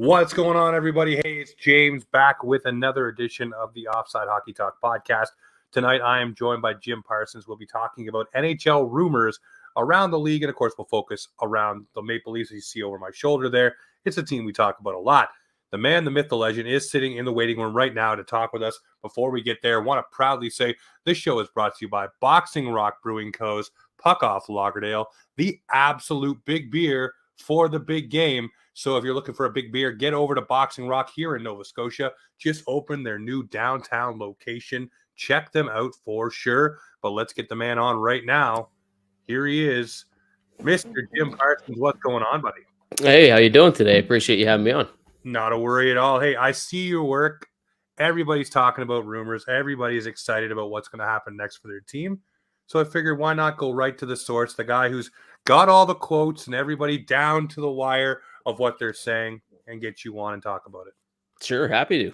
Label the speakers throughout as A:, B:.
A: What's going on, everybody? Hey, it's James back with another edition of the Offside Hockey Talk podcast. Tonight, I am joined by Jim Parsons. We'll be talking about NHL rumors around the league, and of course, we'll focus around the Maple Leafs you see over my shoulder there. It's a team we talk about a lot. The man, the myth, the legend is sitting in the waiting room right now to talk with us. Before we get there, I want to proudly say this show is brought to you by Boxing Rock Brewing Co.'s Puck Off Lagerdale, the absolute big beer for the big game. So if you're looking for a big beer, get over to Boxing Rock here in Nova Scotia. Just opened their new downtown location. Check them out for sure. But let's get the man on right now. Here he is, Mr. Jim Parsons. What's going on, buddy?
B: Hey, how you doing today? Appreciate you having me on.
A: Not a worry at all. Hey, I see your work. Everybody's talking about rumors. Everybody's excited about what's going to happen next for their team. So I figured why not go right to the source, the guy who's got all the quotes and everybody down to the wire of what they're saying, and get you on and talk about it.
B: Sure, happy to.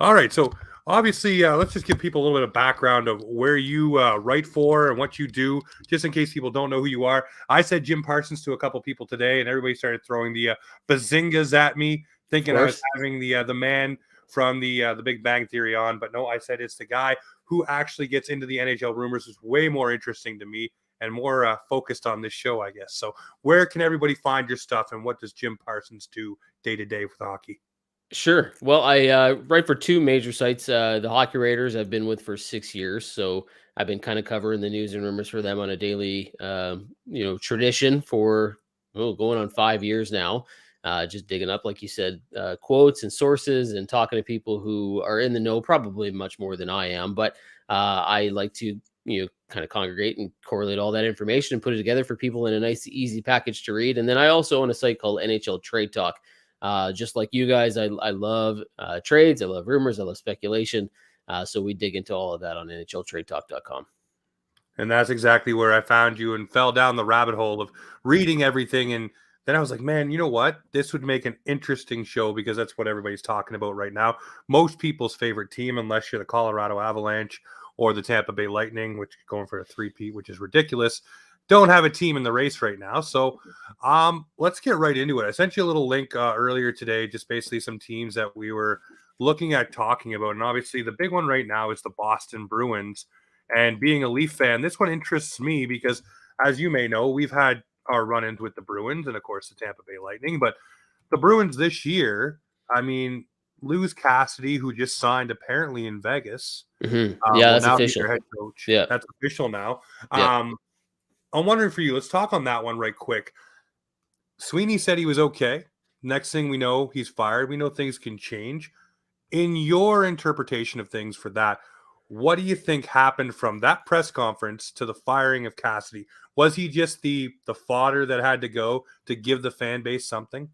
A: All right, so obviously, let's just give people a little bit of background of where you write for and what you do, just in case people don't know who you are. I said Jim Parsons to a couple people today, and everybody started throwing the bazingas at me, thinking I was having the man from the Big Bang Theory on, but no, I said it's the guy who actually gets into the NHL rumors. Is way more interesting to me and more focused on this show, I guess. So where can everybody find your stuff, and what does Jim Parsons do day to day with hockey?
B: Sure. Well, I write for two major sites. The Hockey Raiders I've been with for 6 years, so I've been kind of covering the news and rumors for them on a daily, tradition for going on 5 years now. Just digging up, like you said, quotes and sources and talking to people who are in the know, probably much more than I am. But I like to kind of congregate and correlate all that information and put it together for people in a nice, easy package to read. And then I also own a site called NHL Trade Talk. Just like you guys, I love trades, I love rumors, I love speculation. So we dig into all of that on NHLTradeTalk.com.
A: And that's exactly where I found you and fell down the rabbit hole of reading everything. And then I was like, man, you know what? This would make an interesting show because that's what everybody's talking about right now. Most people's favorite team, unless you're the Colorado Avalanche or the Tampa Bay Lightning, which is going for a three-peat, which is ridiculous, don't have a team in the race right now. So let's get right into it. I sent you a little link earlier today, just basically some teams that we were looking at talking about. And obviously the big one right now is the Boston Bruins. And being a Leaf fan, this one interests me because, as you may know, we've had our run-ins with the Bruins and, of course, the Tampa Bay Lightning. But the Bruins this year, I mean, lose Cassidy, who just signed apparently in Vegas.
B: Mm-hmm. Yeah, that's official.
A: Head coach.
B: Yeah,
A: that's official now.
B: Yeah.
A: I'm wondering for you, let's talk on that one right quick. Sweeney said he was okay. Next thing we know, he's fired. We know things can change. In your interpretation of things for that, what do you think happened from that press conference to the firing of Cassidy? Was he just the fodder that had to go to give the fan base something?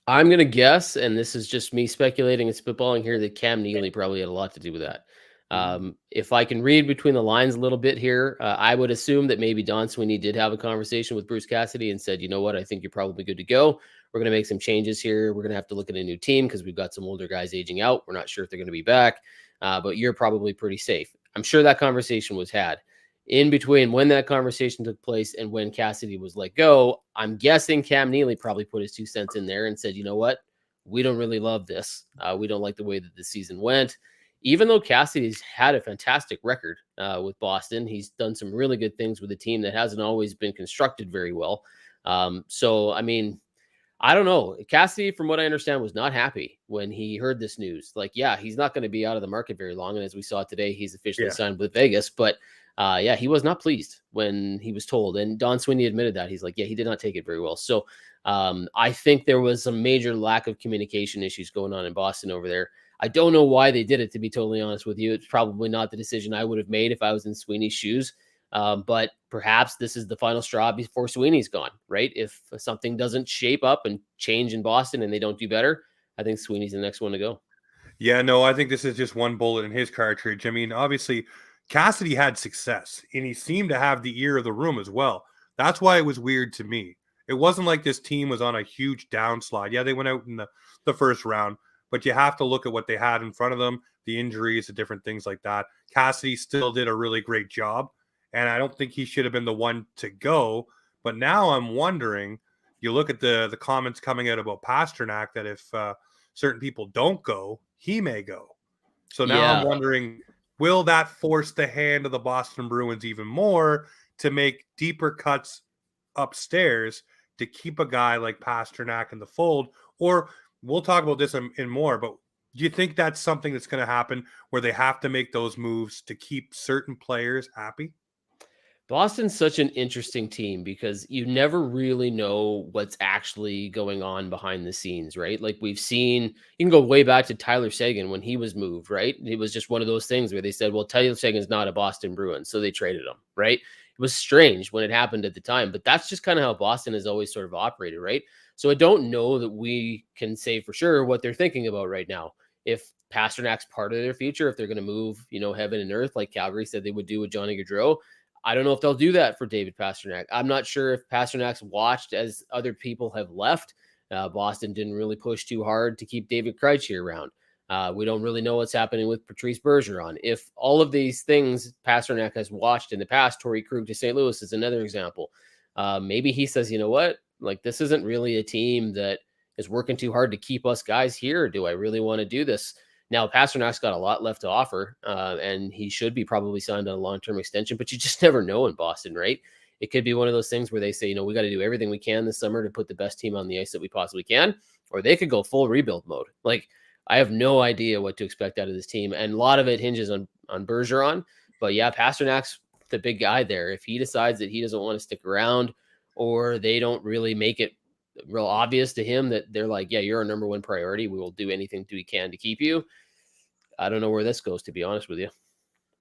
B: I'm going to guess, and this is just me speculating and spitballing here, that Cam Neely probably had a lot to do with that. If I can read between the lines a little bit here, I would assume that maybe Don Sweeney did have a conversation with Bruce Cassidy and said, you know what, I think you're probably good to go. We're going to make some changes here. We're going to have to look at a new team because we've got some older guys aging out. We're not sure if they're going to be back, but you're probably pretty safe. I'm sure that conversation was had. In between when that conversation took place and when Cassidy was let go, I'm guessing Cam Neely probably put his 2 cents in there and said, you know what, we don't really love this. We don't like the way that the season went. Even though Cassidy's had a fantastic record with Boston, he's done some really good things with a team that hasn't always been constructed very well. So, I mean, I don't know. Cassidy, from what I understand, was not happy when he heard this news. Like, yeah, he's not going to be out of the market very long. And as we saw today, he's officially signed with Vegas. But he was not pleased when he was told. And Don Sweeney admitted that. He's like, yeah, he did not take it very well. So I think there was some major lack of communication issues going on in Boston over there. I don't know why they did it, to be totally honest with you. It's probably not the decision I would have made if I was in Sweeney's shoes. But perhaps this is the final straw before Sweeney's gone, right? If something doesn't shape up and change in Boston and they don't do better, I think Sweeney's the next one to go.
A: Yeah, no, I think this is just one bullet in his cartridge. I mean, obviously, Cassidy had success, and he seemed to have the ear of the room as well. That's why it was weird to me. It wasn't like this team was on a huge downslide. Yeah, they went out in the first round, but you have to look at what they had in front of them, the injuries, the different things like that. Cassidy still did a really great job, and I don't think he should have been the one to go. But now I'm wondering, you look at the comments coming out about Pasternak that if certain people don't go, he may go. So now I'm
B: Yeah.
A: wondering, will that force the hand of the Boston Bruins even more to make deeper cuts upstairs to keep a guy like Pasternak in the fold? Or we'll talk about this in more, but do you think that's something that's going to happen where they have to make those moves to keep certain players happy?
B: Boston's such an interesting team because you never really know what's actually going on behind the scenes, right? Like we've seen, you can go way back to Tyler Seguin when he was moved, right? It was just one of those things where they said, well, Tyler Seguin's not a Boston Bruin, so they traded him, right? It was strange when it happened at the time, but that's just kind of how Boston has always sort of operated, right? So I don't know that we can say for sure what they're thinking about right now. If Pasternak's part of their future, if they're going to move, heaven and earth, like Calgary said they would do with Johnny Gaudreau, I don't know if they'll do that for David Pasternak. I'm not sure if Pasternak's watched as other people have left. Boston didn't really push too hard to keep David Krejci around. We don't really know what's happening with Patrice Bergeron. If all of these things Pasternak has watched in the past, Torrey Krug to St. Louis is another example. Maybe he says, you know what? Like, this isn't really a team that is working too hard to keep us guys here. Do I really want to do this? Now, Pasternak's got a lot left to offer, and he should be probably signed on a long-term extension, but you just never know in Boston, right? It could be one of those things where they say, we got to do everything we can this summer to put the best team on the ice that we possibly can, or they could go full rebuild mode. Like, I have no idea what to expect out of this team, and a lot of it hinges on Bergeron. But yeah, Pasternak's the big guy there. If he decides that he doesn't want to stick around, or they don't really make it real obvious to him that they're like, yeah, you're our number one priority, we will do anything we can to keep you. I don't know where this goes, to be honest with you.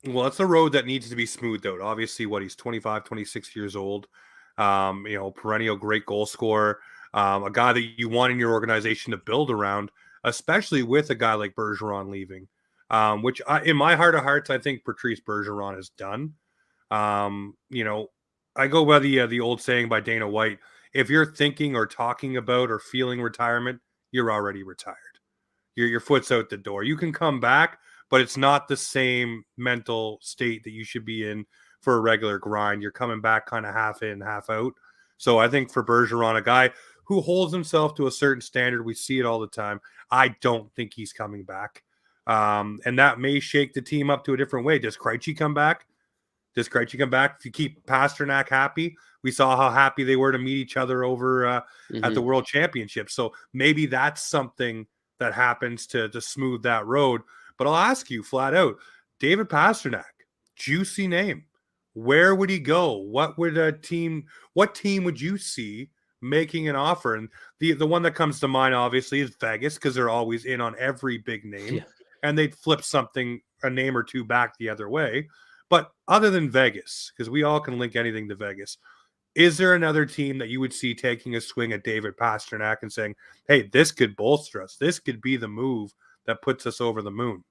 A: Well, it's a road that needs to be smoothed out. Obviously, he's 25, 26 years old. Perennial great goal scorer, a guy that you want in your organization to build around, especially with a guy like Bergeron leaving, which in my heart of hearts, I think Patrice Bergeron is done. I go by the old saying by Dana White: if you're thinking or talking about or feeling retirement, you're already retired. Your foot's out the door. You can come back, but it's not the same mental state that you should be in for a regular grind. You're coming back kind of half in, half out. So I think for Bergeron, a guy who holds himself to a certain standard, we see it all the time. I don't think he's coming back. And that may shake the team up to a different way. Does Krejci come back? Does Krejci come back to keep Pasternak happy? We saw how happy they were to meet each other over at the World Championship. So maybe that's something that happens to smooth that road. But I'll ask you flat out, David Pasternak, juicy name. Where would he go? What team would you see making an offer? And the one that comes to mind, obviously, is Vegas, because they're always in on every big name. Yeah. And they'd flip a name or two back the other way. But other than Vegas, because we all can link anything to Vegas, is there another team that you would see taking a swing at David Pasternak and saying, hey, this could bolster us. This could be the move that puts us over the moon?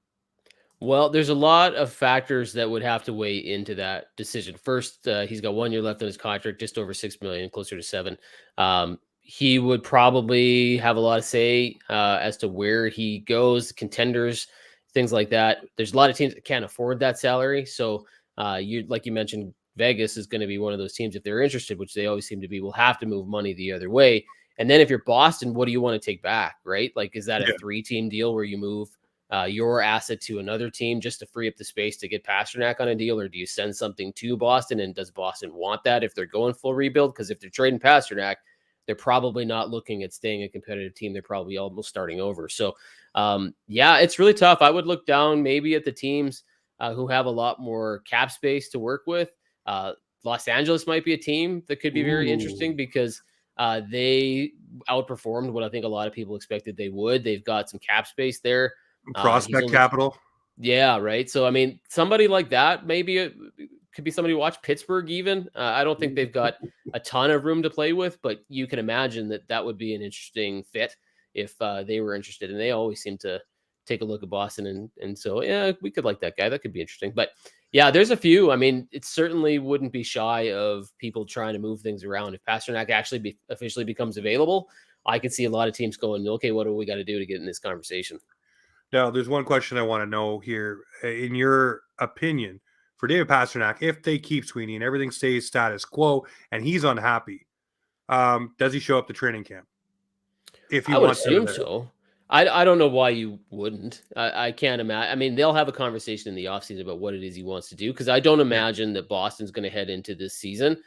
B: Well, there's a lot of factors that would have to weigh into that decision. First, he's got 1 year left on his contract, just over $6 million, closer to $7 million. He would probably have a lot of say as to where he goes, contenders, things like that. There's a lot of teams that can't afford that salary. So like you mentioned, Vegas is going to be one of those teams, if they're interested, which they always seem to be, will have to move money the other way. And then if you're Boston, what do you want to take back, right? Like, is that a 3-team deal where you move your asset to another team just to free up the space to get Pasternak on a deal? Or do you send something to Boston? And does Boston want that if they're going full rebuild? Because if they're trading Pasternak, they're probably not looking at staying a competitive team. They're probably almost starting over. So, it's really tough. I would look down maybe at the teams who have a lot more cap space to work with. Los Angeles might be a team that could be very interesting because they outperformed what I think a lot of people expected they would. They've got some cap space there.
A: Prospect capital.
B: Yeah, right. So, I mean, somebody like that, maybe it could be somebody watch Pittsburgh even. I don't think they've got a ton of room to play with, but you can imagine that would be an interesting fit if they were interested. And they always seem to take a look at Boston. And so, yeah, we could like that guy. That could be interesting. But yeah, there's a few. I mean, it certainly wouldn't be shy of people trying to move things around. If Pasternak actually officially becomes available, I could see a lot of teams going, okay, what do we got to do to get in this conversation?
A: Now, there's one question I want to know here. In your opinion, for David Pasternak, if they keep Sweeney and everything stays status quo and he's unhappy, Does he show up to training camp if he
B: I would
A: wants out of
B: assume
A: there?
B: so. I don't know why you wouldn't. I can't imagine. I mean, they'll have a conversation in the offseason about what it is he wants to do because I don't
A: Yeah,
B: imagine that Boston's going to head into this season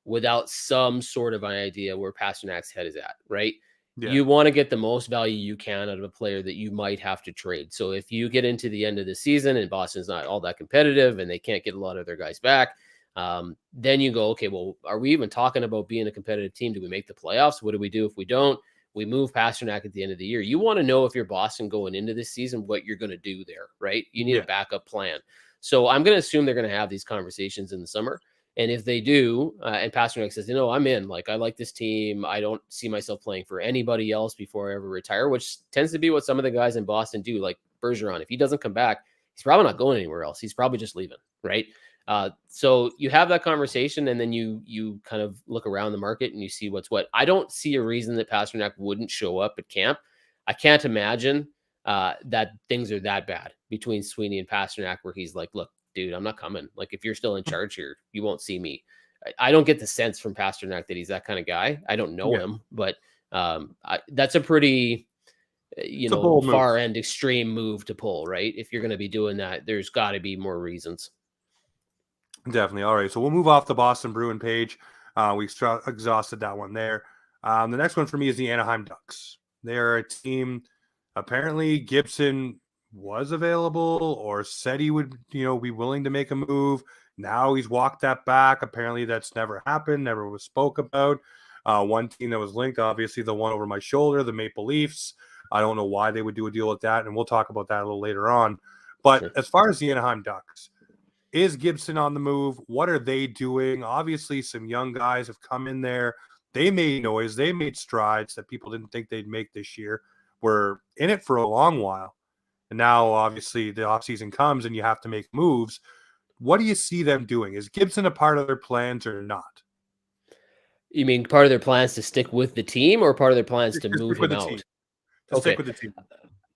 B: without some sort of an idea where Pasternak's head is at, right?
A: yeah,
B: You want to get the most value you can out of a player that you might have to trade. So if you get into the end of the season and Boston's not all that competitive and they can't get a lot of their guys back, then you go, okay, well, are we even talking about being a competitive team? Do we make the playoffs? What do we do if we don't? We move Pasternak at the end of the year. You want to know if you're Boston going into this season, what you're going to do there, right? You need a
A: yeah.
B: backup plan. So I'm going to assume they're going to have these conversations in the summer. And if they do, and Pasternak says, I'm in, like, I like this team. I don't see myself playing for anybody else before I ever retire, which tends to be what some of the guys in Boston do. Like Bergeron, if he doesn't come back, he's probably not going anywhere else. He's probably just leaving, right? So you have that conversation, and then you kind of look around the market and you see what's what. I don't see a reason that Pasternak wouldn't show up at camp. I can't imagine that things are that bad between Sweeney and Pasternak, where he's like, "Look, dude, I'm not coming. Like, if you're still in charge here, you won't see me." I don't get the sense from Pasternak that he's that kind of guy. I don't know
A: Yeah.
B: him, but that's a pretty
A: It's a bold move.
B: far end extreme move to pull, right? If you're going to be doing that, there's got to be more reasons.
A: Definitely. All right. So we'll move off the Boston Bruin page. We exhausted that one there. The next one for me is the Anaheim Ducks. They're a team. Apparently, Gibson was available or said he would, be willing to make a move. Now he's walked that back. Apparently, that's never happened. Never was spoke about. One team that was linked, obviously, the one over my shoulder, the Maple Leafs. I don't know why they would do a deal with that, and we'll talk about that a little later on. But
B: Sure.
A: as far as the Anaheim Ducks, is Gibson on the move? What are they doing? Obviously, some young guys have come in there. They made noise. They made strides that people didn't think they'd make this year. We're in it for a long while. And now, obviously, the offseason comes and you have to make moves. What do you see them doing? Is Gibson a part of their plans or not?
B: You mean part of their plans to stick with the team or part of their plans to
A: To
B: move
A: stick with
B: him
A: the team.
B: out?
A: To stick
B: Okay.
A: with the team.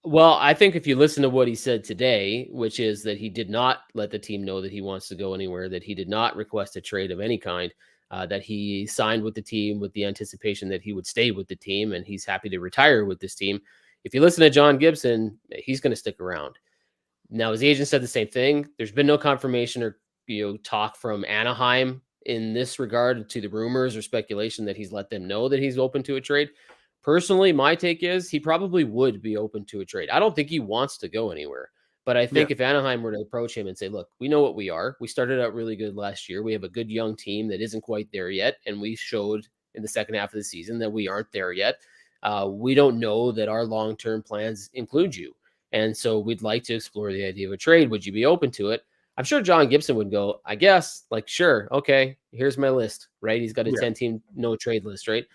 B: Well, I think if you listen to what he said today, which is that he did not let the team know that he wants to go anywhere, that he did not request a trade of any kind, that he signed with the team with the anticipation that he would stay with the team and he's happy to retire with this team. If you listen to John Gibson, he's going to stick around. Now, his agent said the same thing. There's been no confirmation or talk from Anaheim in this regard to the rumors or speculation that he's let them know that he's open to a trade. Personally, my take is he probably would be open to a trade. I don't think he wants to go anywhere. But I
A: Yeah.
B: think if Anaheim were to approach him and say, look, we know what we are. We started out really good last year. We have a good young team that isn't quite there yet. And we showed in the second half of the season that we aren't there yet. We don't know that our long-term plans include you. And so we'd like to explore the idea of a trade. Would you be open to it? I'm sure John Gibson would go, I guess, like, sure. Okay, here's my list, right? He's got a
A: Yeah.
B: 10-team no trade list, right?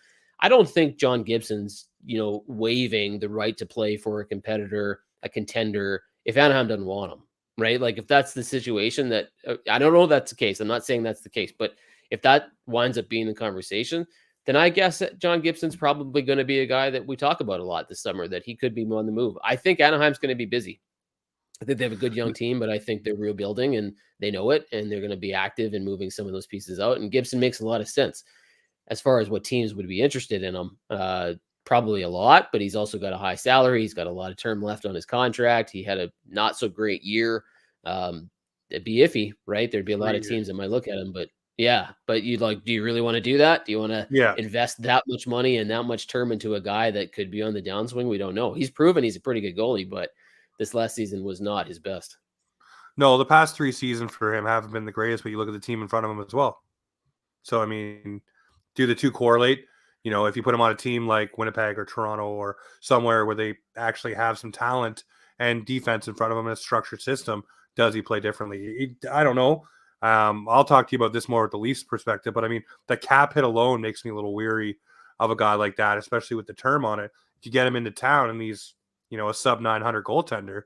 B: I don't think John Gibson's, waiving the right to play for a competitor, a contender, if Anaheim doesn't want him, right? Like if that's the situation that I don't know if that's the case. I'm not saying that's the case, but if that winds up being the conversation, then I guess that John Gibson's probably going to be a guy that we talk about a lot this summer, that he could be on the move. I think Anaheim's going to be busy. I think they have a good young team, but I think they're rebuilding and they know it, and they're going to be active in moving some of those pieces out. And Gibson makes a lot of sense as far as what teams would be interested in him. Probably a lot, but he's also got a high salary. He's got a lot of term left on his contract. He had a not so great year. It'd be iffy, right? There'd be a lot
A: 3
B: of
A: years.
B: teams that might look at him, but yeah, but do you really want to do that? Do you want to
A: Yeah.
B: invest that much money and that much term into a guy that could be on the downswing? We don't know. He's proven he's a pretty good goalie, but this last season was not his best.
A: No, the past 3 seasons for him haven't been the greatest, but you look at the team in front of him as well. So, I mean, do the two correlate? If you put him on a team like Winnipeg or Toronto or somewhere where they actually have some talent and defense in front of him in a structured system, does he play differently? I don't know. I'll talk to you about this more with the Leafs perspective, but I mean, the cap hit alone makes me a little weary of a guy like that, especially with the term on it. If you get him into town and he's, a sub 900 goaltender,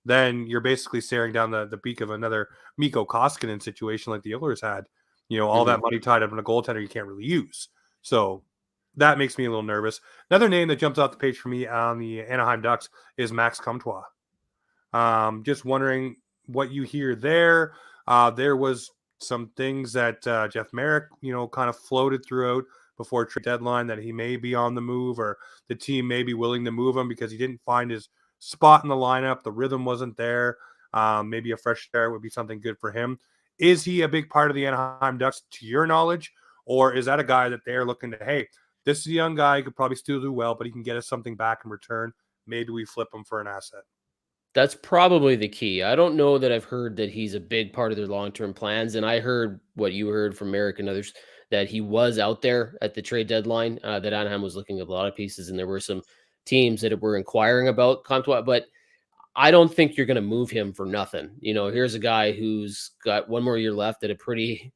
A: then you're basically staring down the beak of another Mikko Koskinen situation like the Oilers had. All that money tied up in a goaltender you can't really use. So that makes me a little nervous. Another name that jumps off the page for me on the Anaheim Ducks is Max Comtois. Just wondering what you hear there. There was some things that Jeff Merrick, kind of floated throughout before trade deadline that he may be on the move, or the team may be willing to move him because he didn't find his spot in the lineup. The rhythm wasn't there. Maybe a fresh start would be something good for him. Is he a big part of the Anaheim Ducks, to your knowledge? Or is that a guy that they're looking to, hey, this is a young guy, he could probably still do well, but he can get us something back in return. Maybe we flip him for an asset.
B: That's probably the key. I don't know that I've heard that he's a big part of their long-term plans, and I heard what you heard from Merrick and others, that he was out there at the trade deadline, that Anaheim was looking at a lot of pieces, and there were some teams that were inquiring about Comtois, but I don't think you're gonna move him for nothing. You know, here's a guy who's got 1 more year left at a pretty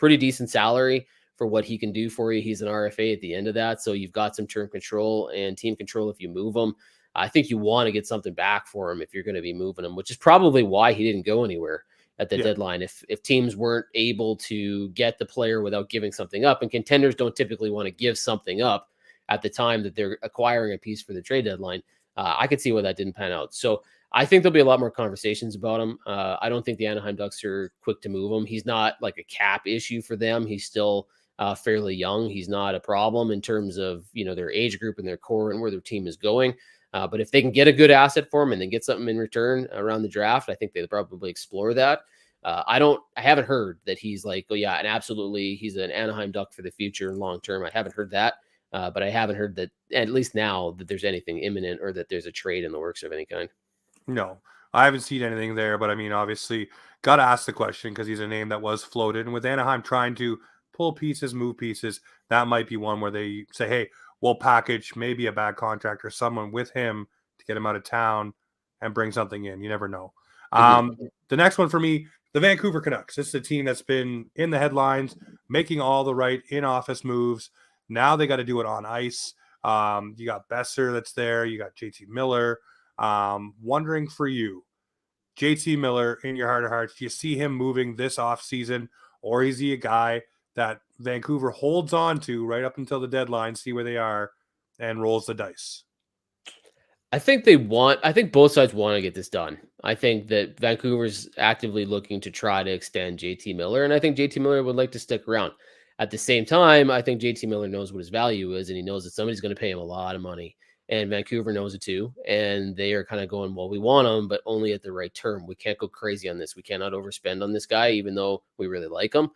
B: decent salary for what he can do for you. He's an RFA at the end of that, so you've got some term control and team control if you move him. I think you wanna get something back for him if you're gonna be moving him, which is probably why he didn't go anywhere at the
A: Yeah.
B: deadline. If teams weren't able to get the player without giving something up, and contenders don't typically wanna give something up at the time that they're acquiring a piece for the trade deadline, I could see why that didn't pan out. So I think there'll be a lot more conversations about him. I don't think the Anaheim Ducks are quick to move him. He's not like a cap issue for them. He's still fairly young. He's not a problem in terms of, you know, their age group and their core and where their team is going. But if they can get a good asset for him and then get something in return around the draft, I think they'll probably explore that. I haven't heard that he's like, oh yeah, and absolutely, he's an Anaheim Duck for the future and long term. I haven't heard that. But I haven't heard that, at least now, that there's anything imminent or that there's a trade in the works of any kind.
A: No, I haven't seen anything there, but I mean, obviously, got to ask the question because he's a name that was floated. And with Anaheim trying to pull pieces, move pieces, that might be one where they say, hey, we'll package maybe a bad contract or someone with him to get him out of town and bring something in. You never know.
B: Mhm.
A: The next one for me, the Vancouver Canucks. This is a team that's been in the headlines, making all the right in-office moves. Now they got to do it on ice. You got Besser that's there. You got JT Miller. Wondering for you, JT Miller, in your heart of hearts, do you see him moving this offseason, or is he a guy that Vancouver holds on to right up until the deadline, see where they are, and rolls the dice?
B: I think both sides want to get this done. I think that Vancouver's actively looking to try to extend JT Miller, and I think JT Miller would like to stick around. At the same time, I think JT Miller knows what his value is, and he knows that somebody's going to pay him a lot of money. And Vancouver knows it too. And they are kind of going, well, we want him, but only at the right term. We can't go crazy on this. We cannot overspend on this guy, even though we really like him.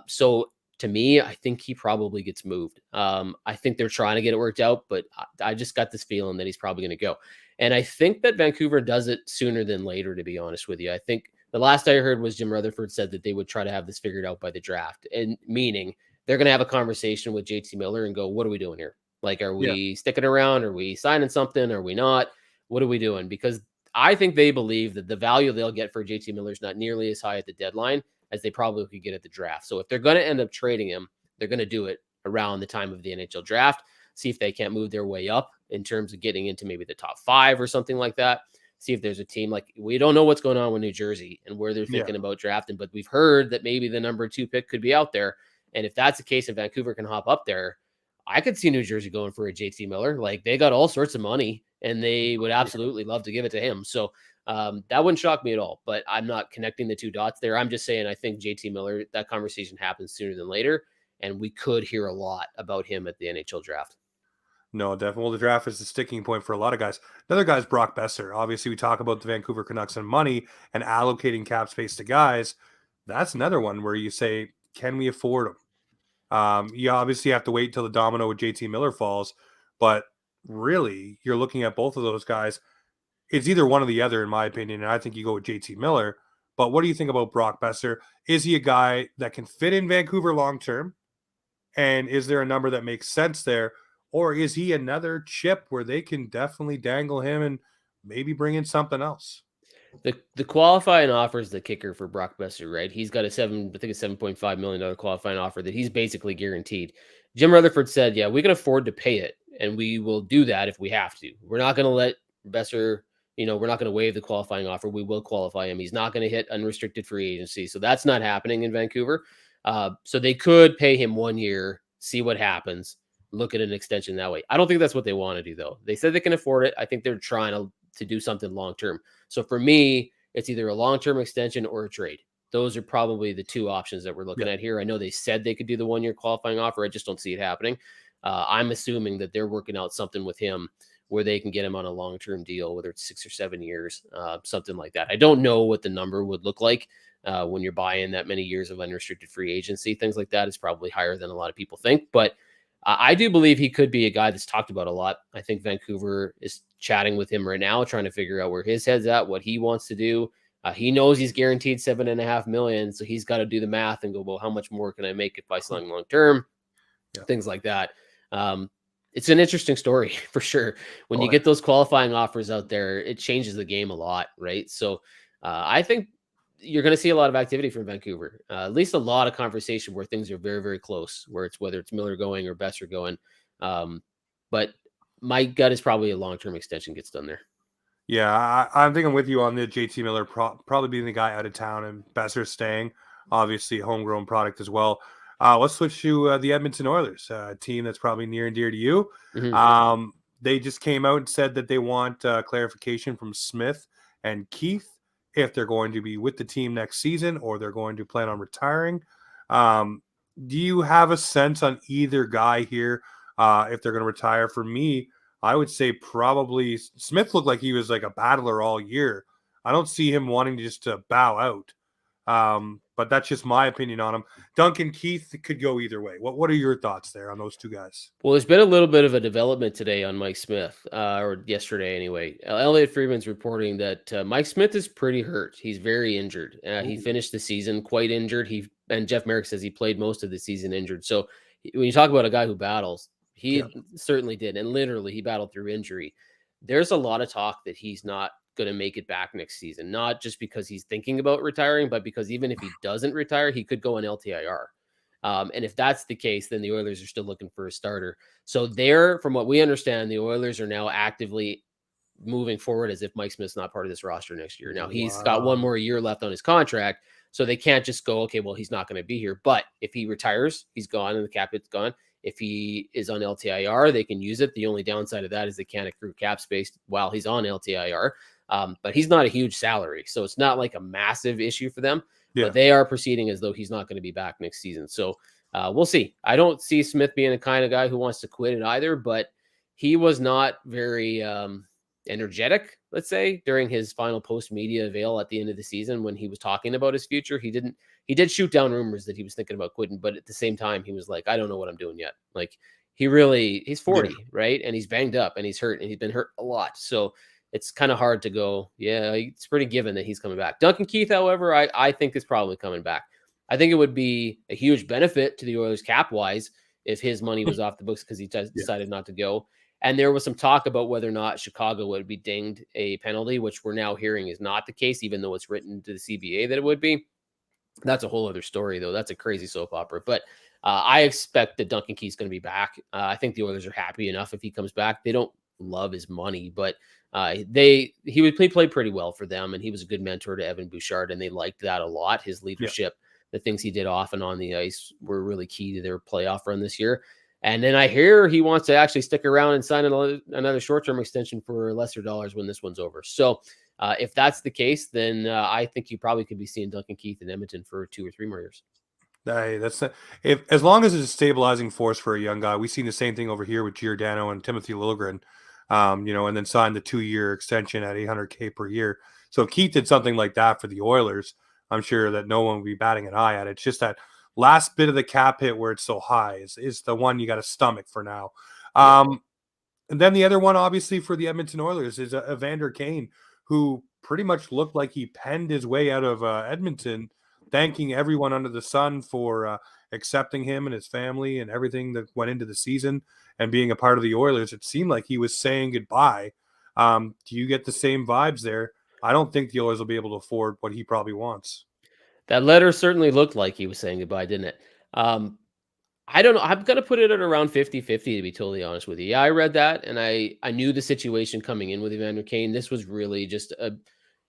B: So to me, I think he probably gets moved. I think they're trying to get it worked out, but I just got this feeling that he's probably going to go. And I think that Vancouver does it sooner than later, to be honest with you. I think the last I heard was Jim Rutherford said that they would try to have this figured out by the draft, and meaning they're going to have a conversation with JT Miller and go, what are we doing here? Like, are
A: Yeah.
B: we sticking around? Are we signing something? Are we not? What are we doing? Because I think they believe that the value they'll get for JT Miller is not nearly as high at the deadline as they probably could get at the draft. So if they're going to end up trading him, they're going to do it around the time of the NHL draft, see if they can't move their way up in terms of getting into maybe the top 5 or something like that. See if there's a team, like, we don't know what's going on with New Jersey and where they're thinking about drafting, but we've heard that maybe the number 2 pick could be out there. And if that's the case, if Vancouver can hop up there, I could see New Jersey going for a JT Miller. Like, they got all sorts of money and they would absolutely love to give it to him. So that wouldn't shock me at all, but I'm not connecting the 2 dots there. I'm just saying, I think JT Miller, that conversation happens sooner than later, and we could hear a lot about him at the NHL draft.
A: No, definitely. Well, the draft is the sticking point for a lot of guys. Another guy is Brock Besser. Obviously, we talk about the Vancouver Canucks and money and allocating cap space to guys. That's another one where you say, can we afford him? You obviously have to wait till the domino with JT Miller falls, but really, you're looking at both of those guys. It's either one or the other, in my opinion, and I think you go with JT Miller. But what do you think about Brock Besser? Is he a guy that can fit in Vancouver long term? And is there a number that makes sense there? Or is he another chip where they can definitely dangle him and maybe bring in something else?
B: The qualifying offer is the kicker for Brock Besser, right? He's got a $7.5 million qualifying offer that he's basically guaranteed. Jim Rutherford said, yeah, we can afford to pay it, and we will do that if we have to. We're not going to let Besser, we're not going to waive the qualifying offer. We will qualify him. He's not going to hit unrestricted free agency. So that's not happening in Vancouver. So they could pay him 1 year, see what happens, look at an extension that way. I don't think that's what they want to do, though. They said they can afford it. I think they're trying to do something long term. So for me, it's either a long term extension or a trade. Those are probably the two options that we're looking at here. I know they said they could do the 1-year qualifying offer. I just don't see it happening. I'm assuming that they're working out something with him where they can get him on a long-term deal, whether it's 6 or 7 years, something like that. I don't know what the number would look like when you're buying that many years of unrestricted free agency. Things like that is probably higher than a lot of people think. But I do believe he could be a guy that's talked about a lot. I think Vancouver is chatting with him right now, trying to figure out where his head's at, what he wants to do. He knows he's guaranteed $7.5 million, so he's got to do the math and go, well, how much more can I make if I sign long term? Yeah. Things like that. It's an interesting story for sure. When you get those qualifying offers out there, it changes the game a lot, right? So I think you're going to see a lot of activity from Vancouver, at least a lot of conversation where things are very, very close, whether it's Miller going or Besser going. But my gut is probably a long-term extension gets done there.
A: Yeah, I think I'm with you on the JT Miller probably being the guy out of town and Besser staying. Obviously, homegrown product as well. Let's switch to the Edmonton Oilers, a team that's probably near and dear to you. Mm-hmm. They just came out and said that they want clarification from Smith and Keith if they're going to be with the team next season or they're going to plan on retiring. Do you have a sense on either guy here if they're going to retire? For me, I would say probably Smith looked like he was like a battler all year. I don't see him wanting just to bow out. But that's just my opinion on him. Duncan Keith could go either way. What are your thoughts there on those two guys?
B: Well, there's been a little bit of a development today on Mike Smith, or yesterday anyway. Elliot Friedman's reporting that Mike Smith is pretty hurt. He's very injured. He finished the season quite injured. And Jeff Merrick says he played most of the season injured. So when you talk about a guy who battles, he certainly did. And literally he battled through injury. There's a lot of talk that he's not going to make it back next season, not just because he's thinking about retiring, but because even if he doesn't retire, he could go on LTIR. And if that's the case, then the Oilers are still looking for a starter. So from what we understand, the Oilers are now actively moving forward as if Mike Smith's not part of this roster next year. Now he's got one more year left on his contract, so they can't just go, okay, well, he's not going to be here. But if he retires, he's gone and the cap hit's gone. If he is on LTIR, they can use it. The only downside of that is they can't accrue cap space while he's on LTIR. But he's not a huge salary, so it's not like a massive issue for them. Yeah. But they are proceeding as though he's not going to be back next season. So we'll see. I don't see Smith being the kind of guy who wants to quit it either, but he was not very energetic, let's say, during his final post-media avail at the end of the season when he was talking about his future. He did shoot down rumors that he was thinking about quitting, but at the same time, he was like, I don't know what I'm doing yet. Like, he's 40, right? And he's banged up and he's hurt and he's been hurt a lot. So it's kind of hard to go, yeah, it's pretty given that he's coming back. Duncan Keith, however, I think is probably coming back. I think it would be a huge benefit to the Oilers cap-wise if his money was off the books because he decided not to go. And there was some talk about whether or not Chicago would be dinged a penalty, which we're now hearing is not the case, even though it's written to the CBA that it would be. That's a whole other story, though. That's a crazy soap opera. But I expect that Duncan Keith's going to be back. I think the Oilers are happy enough if he comes back. They don't love his money, but he played pretty well for them, and he was a good mentor to Evan Bouchard, and they liked that a lot. His leadership, the things he did off and on the ice were really key to their playoff run this year. And then I hear he wants to actually stick around and sign another short-term extension for lesser dollars when this one's over. So if that's the case, then I think you probably could be seeing Duncan Keith in Edmonton for 2 or 3 more years.
A: As long as it's a stabilizing force for a young guy. We've seen the same thing over here with Giordano and Timothy Liljegren, and then signed the 2-year extension at $800K per year. So if Keith did something like that for the Oilers, I'm sure that no one would be batting an eye at it. It's just that last bit of the cap hit where it's so high is the one you got to stomach for now. And then the other one, obviously, for the Edmonton Oilers is Evander Kane, who pretty much looked like he penned his way out of Edmonton, thanking everyone under the sun for accepting him and his family and everything that went into the season and being a part of the Oilers. It seemed like he was saying goodbye. Do you get the same vibes there? I don't think the Oilers will be able to afford what he probably wants.
B: That letter certainly looked like he was saying goodbye, didn't it? I don't know. I'm going to put it at around 50-50, to be totally honest with you. Yeah, I read that, and I knew the situation coming in with Evander Kane. This was really just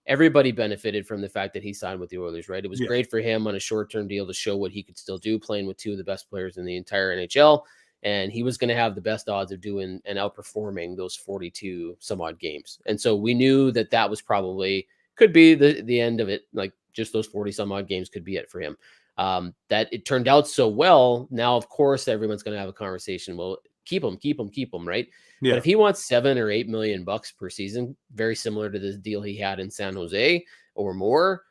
B: everybody benefited from the fact that he signed with the Oilers, right? It was great for him on a short-term deal to show what he could still do, playing with 2 of the best players in the entire NHL. And he was going to have the best odds of doing and outperforming those 42 some odd games. And so we knew that was probably could be the end of it. Like just those 40 some odd games could be it for him. That it turned out so well. Now, of course, everyone's going to have a conversation. Well, keep him, right? But
A: Yeah.
B: if he wants $7 or $8 million per season, very similar to the deal he had in San Jose or more,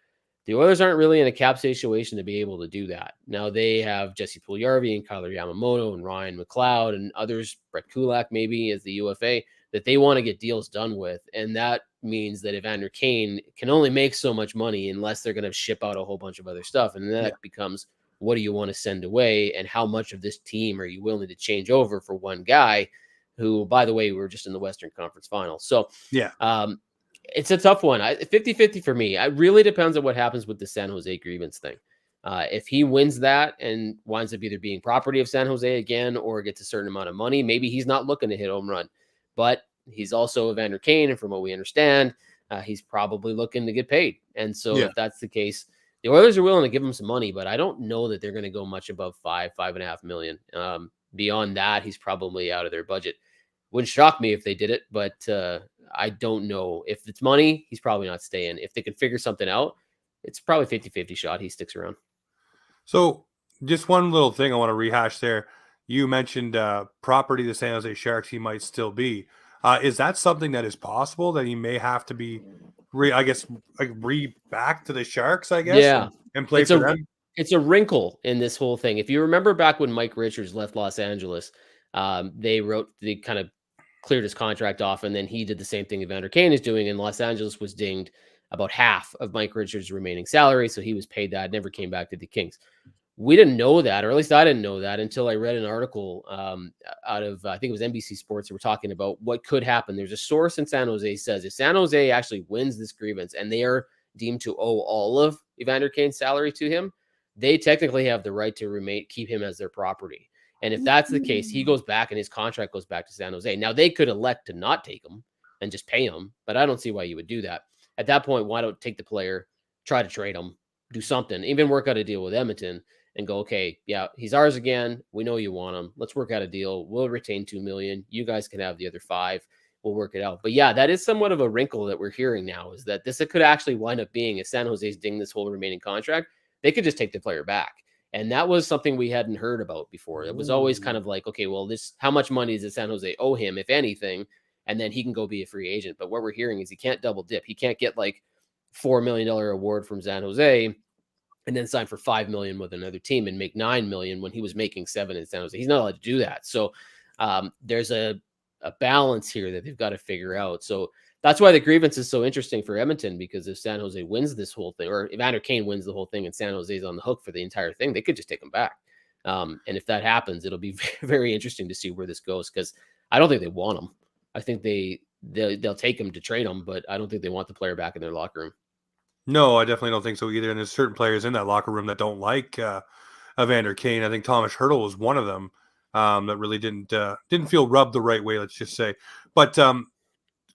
B: the Oilers aren't really in a cap situation to be able to do that. Now they have Jesse Puljujarvi and Kyler Yamamoto and Ryan McLeod and others, Brett Kulak maybe as the UFA, that they want to get deals done with. And that means that Evander Kane can only make so much money unless they're going to ship out a whole bunch of other stuff. And then that becomes, what do you want to send away? And how much of this team are you willing to change over for one guy who, by the way, we were just in the Western Conference Finals. So it's a tough one. 50-50 for me. It really depends on what happens with the San Jose grievance thing. If he wins that and winds up either being property of San Jose again or gets a certain amount of money, maybe he's not looking to hit home run. But he's also Evander Kane, and from what we understand, he's probably looking to get paid. And so if that's the case, the Oilers are willing to give him some money, but I don't know that they're going to go much above $5.5 million. Beyond that, he's probably out of their budget. Wouldn't shock me if they did it, but I don't know. If it's money, he's probably not staying. If they can figure something out, it's probably 50-50 shot he sticks around.
A: So just one little thing I want to rehash there. You mentioned property of the San Jose Sharks he might still be. Is that something that is possible, that he may have to be, back to the Sharks, I guess?
B: Yeah.
A: And play for them?
B: It's a wrinkle in this whole thing. If you remember back when Mike Richards left Los Angeles, they kind of cleared his contract off, and then he did the same thing Evander Kane is doing, and Los Angeles was dinged about half of Mike Richards' remaining salary, so he was paid that, never came back to the Kings. We didn't know that, or at least I didn't know that until I read an article out of, I think it was NBC Sports, that were talking about what could happen. There's a source in San Jose says if San Jose actually wins this grievance and they are deemed to owe all of Evander Kane's salary to him, they technically have the right to keep him as their property. And if that's the case, he goes back and his contract goes back to San Jose. Now, they could elect to not take him and just pay him, but I don't see why you would do that. At that point, why don't take the player, try to trade him, do something, even work out a deal with Edmonton and go, okay, yeah, he's ours again. We know you want him. Let's work out a deal. We'll retain $2 million. You guys can have the other $5 million. We'll work it out. But yeah, that is somewhat of a wrinkle that we're hearing now, is that this could actually wind up being, if San Jose's ding this whole remaining contract, they could just take the player back. And that was something we hadn't heard about before. It was always kind of like, okay, well, how much money does San Jose owe him, if anything? And then he can go be a free agent. But what we're hearing is he can't double dip. He can't get like $4 million award from San Jose and then sign for $5 million with another team and make $9 million when he was making $7 million in San Jose. He's not allowed to do that. So there's a balance here that they've got to figure out. So that's why the grievance is so interesting for Edmonton, because if San Jose wins this whole thing, or if Evander Kane wins the whole thing and San Jose's on the hook for the entire thing, they could just take him back. And if that happens, it'll be very interesting to see where this goes, because I don't think they want him. I think they'll take him to trade him, but I don't think they want the player back in their locker room.
A: No, I definitely don't think so either. And there's certain players in that locker room that don't like Evander Kane. I think Thomas Hertl was one of them that really didn't feel rubbed the right way, let's just say. But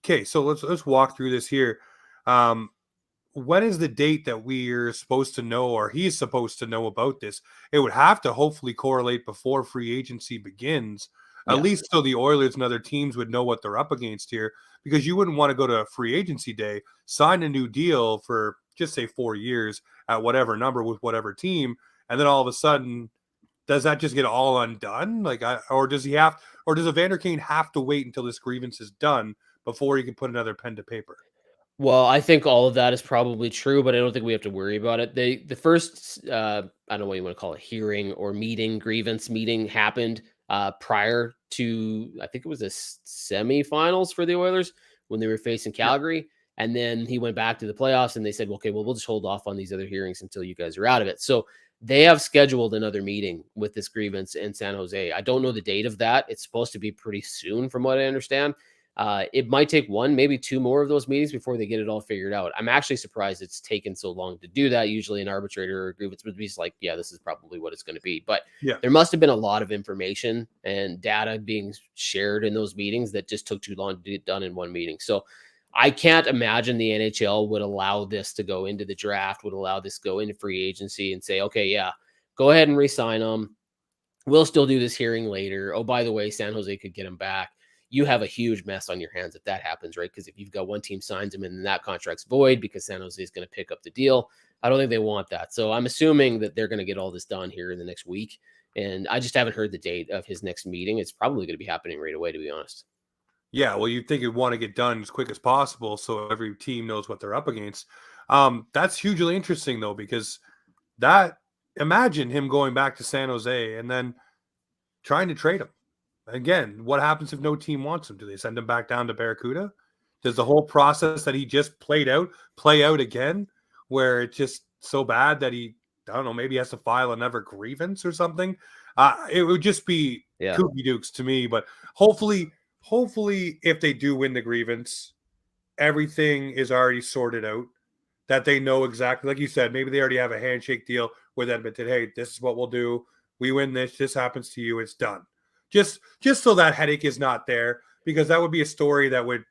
A: okay, so let's walk through this here. When is the date that we're supposed to know, or he's supposed to know about this? It would have to hopefully correlate before free agency begins, at least so the Oilers and other teams would know what they're up against here, because you wouldn't want to go to free agency day, sign a new deal for just say 4 years at whatever number with whatever team, and then all of a sudden, does that just get all undone? Or does Evander Kane have to wait until this grievance is done before he can put another pen to paper?
B: Well, I think all of that is probably true, but I don't think we have to worry about it. The first, I don't know what you want to call it, hearing or grievance meeting happened prior to, I think it was the semifinals for the Oilers when they were facing Calgary. Yeah. And then he went back to the playoffs and they said, okay, well, we'll just hold off on these other hearings until you guys are out of it. So they have scheduled another meeting with this grievance in San Jose. I don't know the date of that. It's supposed to be pretty soon from what I understand. It might take one, maybe two more of those meetings before they get it all figured out. I'm actually surprised it's taken so long to do that. Usually an arbitrator or grievance would be like, yeah, this is probably what it's going to be. But there must have been a lot of information and data being shared in those meetings that just took too long to get done in one meeting. So I can't imagine the NHL would allow this to go into the draft, would allow this to go into free agency and say, okay, yeah, go ahead and re-sign them. We'll still do this hearing later. Oh, by the way, San Jose could get him back. you have a huge mess on your hands if that happens, right? Because if you've got one team signs him and then that contract's void because San Jose is going to pick up the deal, I don't think they want that. So I'm assuming that they're going to get all this done here in the next week. And I just haven't heard the date of his next meeting. It's probably going to be happening right away, to be honest.
A: Yeah, well, you'd think you'd want to get done as quick as possible so every team knows what they're up against. That's hugely interesting, though, because imagine him going back to San Jose and then trying to trade him. Again, what happens if no team wants him? Do they send him back down to Barracuda? Does the whole process that he just play out again, where it's just so bad that I don't know, maybe has to file another grievance or something? It would just be kooky dukes to me, but hopefully, if they do win the grievance, everything is already sorted out, that they know exactly, like you said, maybe they already have a handshake deal with Edmonton. Hey, this is what we'll do. We win this happens to you. It's done. Just so that headache is not there, because that would be a story that would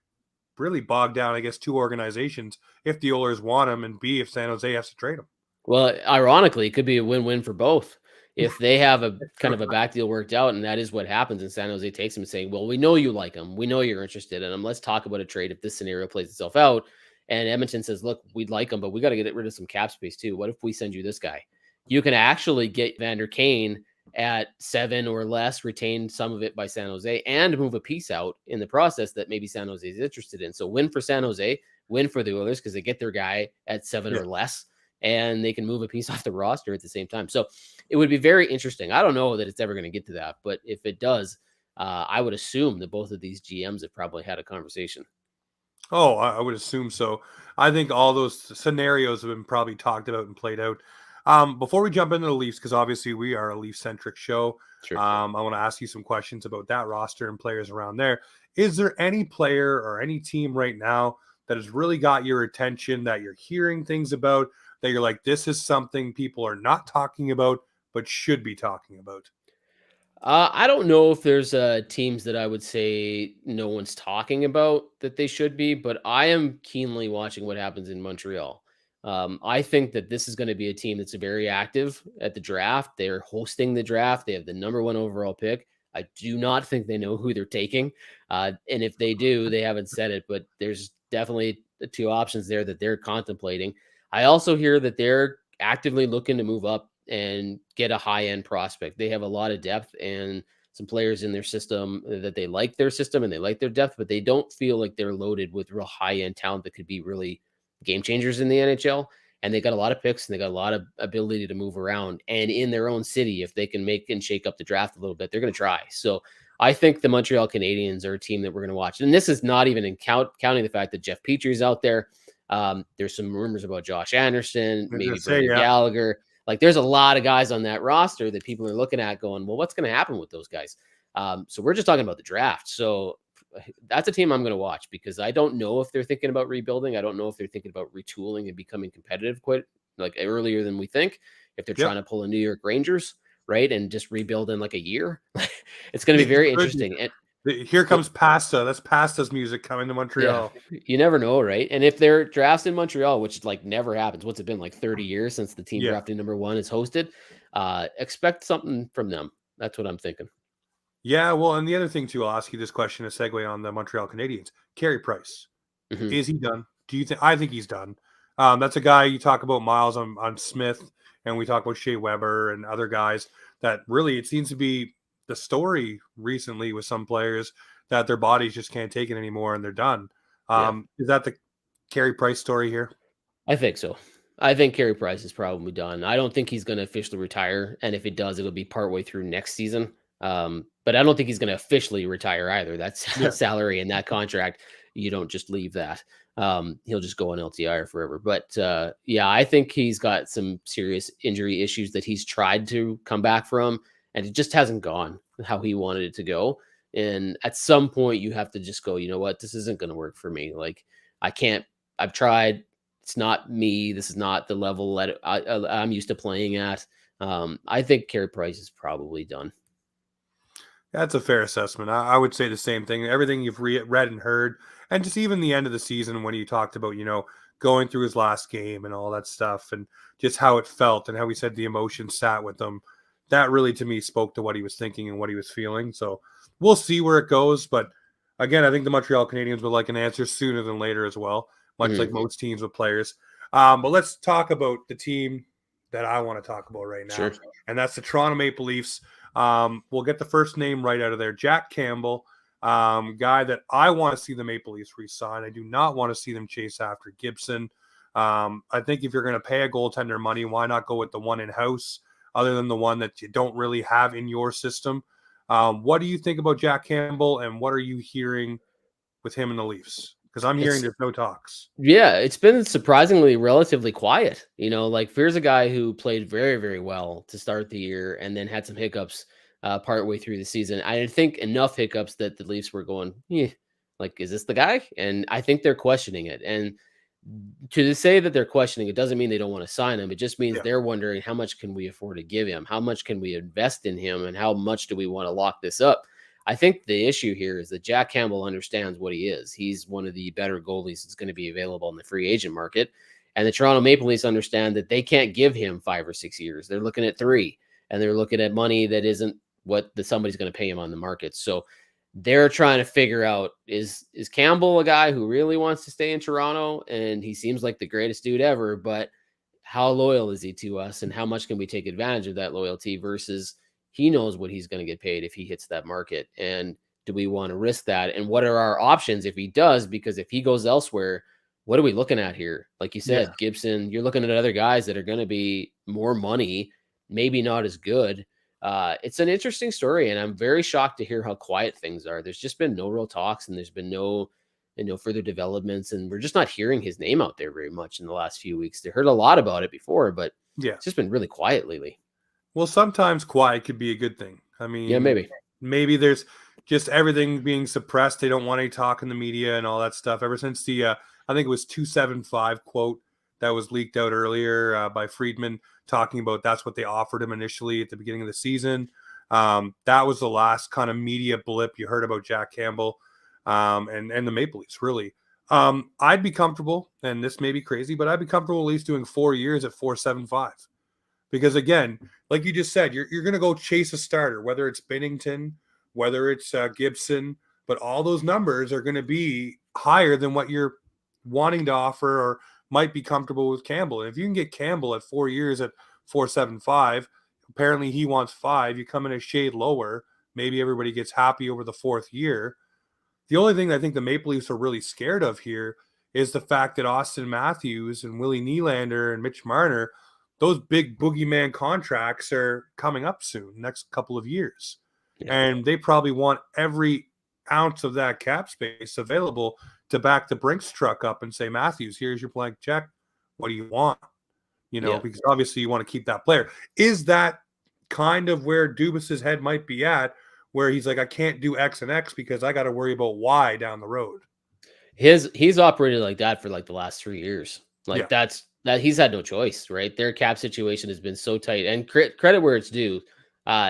A: really bog down, I guess, two organizations if the Oilers want him, and B, if San Jose has to trade him.
B: Well, ironically, it could be a win-win for both. If they have a kind of a back deal worked out, and that is what happens, and San Jose takes him and saying, well, we know you like him. We know you're interested in him. Let's talk about a trade if this scenario plays itself out. And Edmonton says, look, we'd like him, but we got to get rid of some cap space too. What if we send you this guy? You can actually get Vander Kane at 7 or less, retain some of it by San Jose, and move a piece out in the process that maybe San Jose is interested in. So win for San Jose, win for the Oilers, because they get their guy at 7 or less, and they can move a piece off the roster at the same time. So it would be very interesting. I don't know that it's ever going to get to that, but if it does, I would assume that both of these GMs have probably had a conversation.
A: Oh, I would assume so. I think all those scenarios have been probably talked about and played out. Before we jump into the Leafs, because obviously we are a Leaf-centric show,
B: Sure.
A: I want to ask you some questions about that roster and players around there. Is there any player or any team right now that has really got your attention, that you're hearing things about, that you're like, this is something people are not talking about but should be talking about?
B: I don't know if there's teams that I would say no one's talking about that they should be, but I am keenly watching what happens in Montreal. I think that this is going to be a team that's very active at the draft. They're hosting the draft. They have the number 1 overall pick. I do not think they know who they're taking. And if they do, they haven't said it, but there's definitely the 2 options there that they're contemplating. I also hear that they're actively looking to move up and get a high-end prospect. They have a lot of depth and some players in their system that they like their system and they like their depth, but they don't feel like they're loaded with real high-end talent that could be really game changers in the NHL. And they got a lot of picks and they got a lot of ability to move around. And in their own city, if they can make and shake up the draft a little bit, they're going to try. So I think the Montreal Canadiens are a team that we're going to watch. And this is not even counting the fact that Jeff Petry's out there. There's some rumors about Josh Anderson, maybe Brendan Gallagher. Like there's a lot of guys on that roster that people are looking at going, well, what's going to happen with those guys? So we're just talking about the draft. So that's a team I'm going to watch because I don't know if they're thinking about rebuilding. I don't know if they're thinking about retooling and becoming competitive quite like earlier than we think. If they're trying to pull a New York Rangers, right, and just rebuild in like a year, it's going to be very interesting. And
A: here comes Pasta. That's Pasta's music coming to Montreal.
B: Yeah, you never know, right? And if they're drafts in Montreal, which like never happens, what's it been like 30 years since the team drafting number 1 is hosted? Expect something from them. That's what I'm thinking.
A: Yeah, well, and the other thing too, I'll ask you this question, a segue on the Montreal Canadiens. Carey Price, is he done? Do you think? I think he's done. That's a guy you talk about Miles on Smith, and we talk about Shea Weber and other guys that really it seems to be the story recently with some players that their bodies just can't take it anymore and they're done. Is that the Carey Price story here?
B: I think so. I think Carey Price is probably done. I don't think he's going to officially retire, and if it does, it'll be partway through next season. But I don't think he's going to officially retire either. That's salary and that contract. You don't just leave that. He'll just go on LTIR forever. But I think he's got some serious injury issues that he's tried to come back from, and it just hasn't gone how he wanted it to go. And at some point, you have to just go, you know what, this isn't going to work for me. Like I can't. I've tried. It's not me. This is not the level that I'm used to playing at. I think Carey Price is probably done.
A: That's a fair assessment. I would say the same thing. Everything you've read and heard, and just even the end of the season when he talked about, going through his last game and all that stuff and just how it felt and how he said the emotion sat with him. That really, to me, spoke to what he was thinking and what he was feeling. So we'll see where it goes. But Again, I think the Montreal Canadiens would like an answer sooner than later as well, much like
B: Mhm.
A: most teams with players. But let's talk about the team that I want to talk about right now,
B: Sure.
A: and that's the Toronto Maple Leafs. We'll get the first name right out of there, Jack Campbell, guy that I want to see the Maple Leafs re-sign. I do not want to see them chase after Gibson. I think if you're going to pay a goaltender money, why not go with the one in-house other than the one that you don't really have in your system? What do you think about Jack Campbell, and what are you hearing with him and the Leafs? Because I'm hearing
B: It's
A: there's no talks.
B: Yeah, it's been surprisingly relatively quiet. Like here's a guy who played very, very well to start the year and then had some hiccups partway through the season. I think enough hiccups that the Leafs were going, like, is this the guy? And I think they're questioning it. And to say that they're questioning it doesn't mean they don't want to sign him. It just means
A: Yeah,
B: they're wondering how much can we afford to give him? How much can we invest in him? And how much do we want to lock this up? I think the issue here is that Jack Campbell understands what he is. He's one of the better goalies that's going to be available in the free agent market. And the Toronto Maple Leafs understand that they can't give him 5 or 6 years. They're looking at 3, and they're looking at money that isn't what somebody's going to pay him on the market. So they're trying to figure out, is Campbell a guy who really wants to stay in Toronto? And he seems like the greatest dude ever, but how loyal is he to us, and how much can we take advantage of that loyalty versus he knows what he's going to get paid if he hits that market? And do we want to risk that? And what are our options if he does? Because if he goes elsewhere, what are we looking at here? Like you
A: yeah,
B: said, Gibson, you're looking at other guys that are going to be more money, maybe not as good. It's an interesting story, and I'm very shocked to hear how quiet things are. There's just been no real talks, and there's been no further developments, and we're just not hearing his name out there very much in the last few weeks. They heard a lot about it before, but
A: yeah.
B: it's just been really quiet lately.
A: Well, sometimes quiet could be a good thing. I
B: Yeah,
A: mean,
B: maybe.
A: maybe there's just everything being suppressed. They don't want any talk in the media and all that stuff. Ever since the, I think it was 275 quote that was leaked out earlier by Friedman talking about that's what they offered him initially at the beginning of the season. That was the last kind of media blip you heard about Jack Campbell and the Maple Leafs, really. I'd be comfortable, and this may be crazy, but I'd be comfortable at least doing 4 years at 475. Because again, like you just said, you're going to go chase a starter, whether it's Binnington, whether it's Gibson, but all those numbers are going to be higher than what you're wanting to offer or might be comfortable with Campbell. And if you can get Campbell at 4 years at 475, apparently he wants 5. You come in a shade lower, maybe everybody gets happy over the 4th year. The only thing I think the Maple Leafs are really scared of here is the fact that Austin Matthews and Willie Nylander and Mitch Marner, those big boogeyman contracts are coming up soon, next couple of years.
B: Yeah.
A: And they probably want every ounce of that cap space available to back the Brinks truck up and say, Matthews, here's your blank check. What do you want?
B: Yeah.
A: Because obviously you want to keep that player. Is that kind of where Dubas's head might be at, where he's like, I can't do X and X because I got to worry about Y down the road?
B: He's operated like that for like the last 3 years.
A: Yeah.
B: Like that he's had no choice, right? Their cap situation has been so tight, and credit where it's due.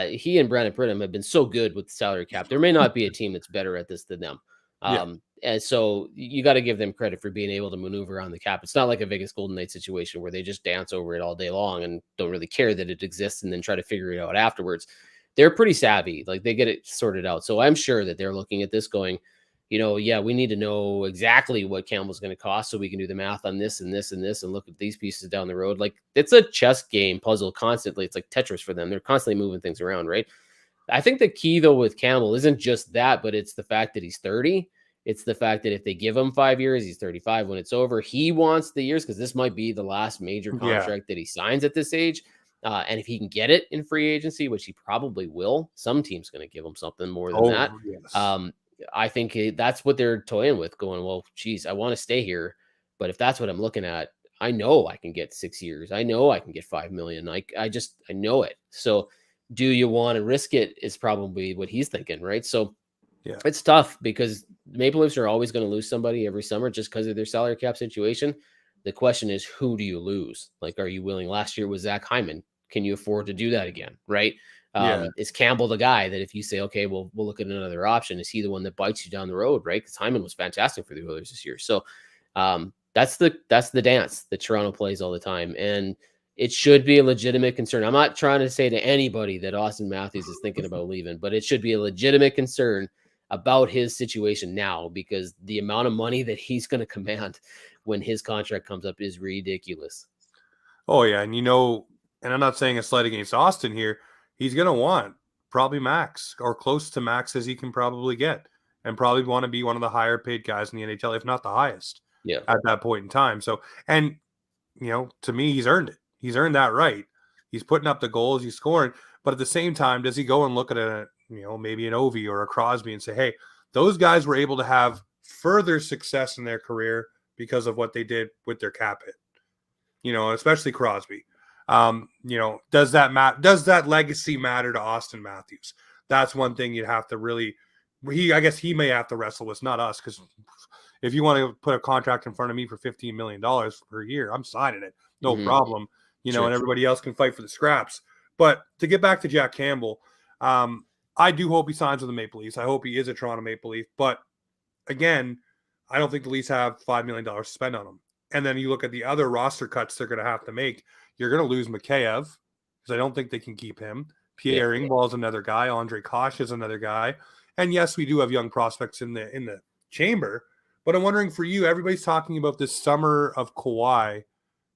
B: He and Brandon Pridham have been so good with the salary cap. There may not be a team that's better at this than them.
A: Yeah.
B: And so you got to give them credit for being able to maneuver on the cap. It's not like a Vegas Golden Knights situation where they just dance over it all day long and don't really care that it exists and then try to figure it out afterwards. They're pretty savvy. Like they get it sorted out. So I'm sure that they're looking at this going, yeah, we need to know exactly what Campbell's going to cost so we can do the math on this and this and this and look at these pieces down the road. Like it's a chess game puzzle constantly. It's like Tetris for them. They're constantly moving things around, right? I think the key though with Campbell isn't just that, but it's the fact that he's 30. It's the fact that if they give him 5 years, he's 35 when it's over. He wants the years because this might be the last major
A: Yeah.
B: contract that he signs at this age. And if he can get it in free agency, which he probably will, some team's going to give him something more than that.
A: Yes.
B: I think that's what they're toying with, going, well, geez, I want to stay here. But if that's what I'm looking at, I know I can get 6 years. I know I can get 5 million. I know it. So do you want to risk it is probably what he's thinking, right? So
A: Yeah.
B: it's tough because Maple Leafs are always going to lose somebody every summer just because of their salary cap situation. The question is, who do you lose? Like, are you willing? Last year was Zach Hyman. Can you afford to do that again? Right?
A: Yeah.
B: Is Campbell the guy that if you say, okay, we'll look at another option, is he the one that bites you down the road? Right? Because Hyman was fantastic for the Oilers this year. So that's the dance that Toronto plays all the time. And it should be a legitimate concern. I'm not trying to say to anybody that Austin Matthews is thinking about leaving, but it should be a legitimate concern. about his situation now, because the amount of money that he's going to command when his contract comes up is ridiculous.
A: Oh yeah, and and I'm not saying a slight against Austin here. He's going to want probably max or close to max as he can probably get, and probably want to be one of the higher paid guys in the NHL, if not the highest.
B: Yeah.
A: At that point in time. So, and to me, he's earned it. He's earned that right. He's putting up the goals, he's scoring, but at the same time, does he go and look at maybe an Ovi or a Crosby and say, hey, those guys were able to have further success in their career because of what they did with their cap hit? Especially Crosby. Does that legacy matter to Austin Matthews? That's one thing you'd have to really. I guess he may have to wrestle with, not us, because if you want to put a contract in front of me for $15 million per year, I'm signing it, no problem.
B: Sure.
A: And everybody else can fight for the scraps. But to get back to Jack Campbell, I do hope he signs with the Maple Leafs. I hope he is a Toronto Maple Leaf. But again, I don't think the Leafs have $5 million to spend on him. And then you look at the other roster cuts they're going to have to make. You're going to lose Mikheyev because I don't think they can keep him. Pierre Engvall is another guy. Andre Kosh is another guy. And yes, we do have young prospects in the chamber. But I'm wondering for you, everybody's talking about this summer of Kawhi